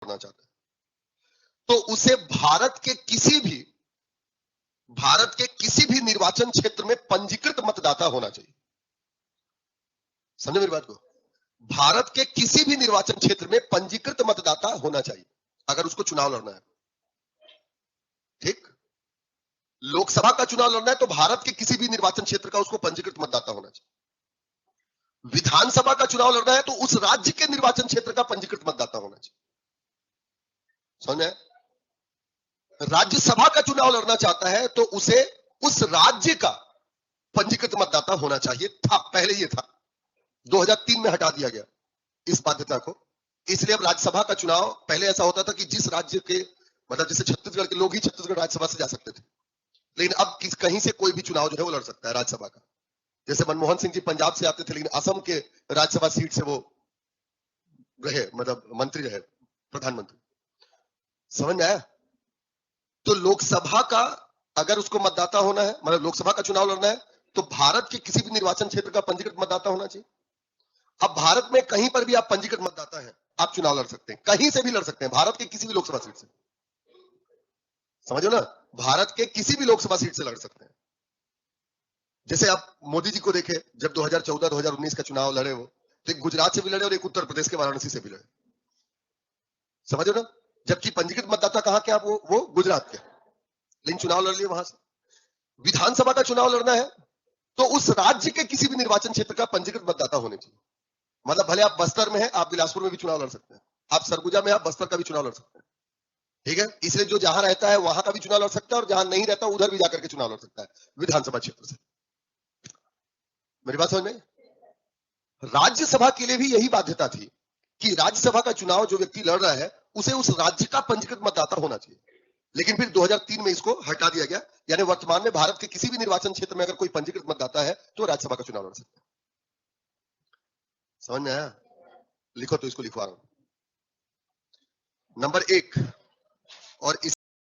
करना चाहता है तो उसे भारत के किसी भी निर्वाचन क्षेत्र में पंजीकृत मतदाता होना चाहिए। समझे मेरी बात को? भारत के किसी भी निर्वाचन क्षेत्र में पंजीकृत मतदाता होना चाहिए अगर उसको चुनाव लड़ना है। ठीक, लोकसभा का चुनाव लड़ना है तो भारत के किसी भी निर्वाचन क्षेत्र का उसको पंजीकृत मतदाता होना चाहिए। विधानसभा का चुनाव लड़ना है तो उस राज्य के निर्वाचन क्षेत्र का पंजीकृत मतदाता होना चाहिए। समझे? राज्यसभा का चुनाव लड़ना चाहता है तो उसे उस राज्य का पंजीकृत मतदाता होना चाहिए था। पहले ये था, 2003 में हटा दिया गया इस बाध्यता को। इसलिए अब राज्यसभा का चुनाव, पहले ऐसा होता था कि जिस राज्य के, मतलब जैसे छत्तीसगढ़ के लोग ही छत्तीसगढ़ राज्यसभा से जा सकते थे, लेकिन अब कहीं से कोई भी चुनाव जो है वो लड़ सकता है राज्यसभा का। जैसे मनमोहन सिंह जी पंजाब से आते थे लेकिन असम के राज्यसभा सीट से वो रहे, मतलब मंत्री रहे, प्रधानमंत्री। समझ में आया? तो लोकसभा का अगर उसको मतदाता होना है, मतलब लोकसभा का चुनाव लड़ना है तो भारत के किसी भी निर्वाचन क्षेत्र का पंजीकृत मतदाता होना चाहिए। अब भारत में कहीं पर भी आप पंजीकृत मतदाता हैं, आप चुनाव लड़ सकते हैं, कहीं से भी लड़ सकते हैं, भारत के किसी भी लोकसभा सीट से। समझो ना, भारत के किसी भी लोकसभा सीट से लड़ सकते हैं। जैसे आप मोदी जी को देखे, जब 2014-2019 का चुनाव लड़े वो, तो एक गुजरात से भी लड़े और एक उत्तर प्रदेश के वाराणसी से भी लड़े। समझो ना, जबकि पंजीकृत मतदाता कहां के, आप वो गुजरात के, लेकिन चुनाव लड़ लिए वहां से। विधानसभा का चुनाव लड़ना है तो उस राज्य के किसी भी निर्वाचन क्षेत्र का पंजीकृत मतदाता होने चाहिए। मतलब भले आप बस्तर में हैं, आप बिलासपुर में भी चुनाव लड़ सकते हैं, आप सरगुजा में, आप बस्तर का भी चुनाव लड़ सकते हैं। ठीक है, इसलिए जो जहां रहता है वहां का भी चुनाव लड़ सकता है और जहां नहीं रहता उधर भी जाकर के चुनाव लड़ सकता है विधानसभा क्षेत्र से। मेरी बात समझ में? राज्यसभा के लिए भी यही बाध्यता थी कि राज्यसभा का चुनाव जो व्यक्ति लड़ रहा है उसे उस राज्य का पंजीकृत मतदाता होना चाहिए। लेकिन फिर 2003 में इसको हटा दिया गया, यानी वर्तमान में भारत के किसी भी निर्वाचन क्षेत्र में अगर कोई पंजीकृत मतदाता है तो राज्यसभा का चुनाव लड़ सकता है। समझ में आया? लिखो तो इसको लिखवा रहा हूं। नंबर 1, और इस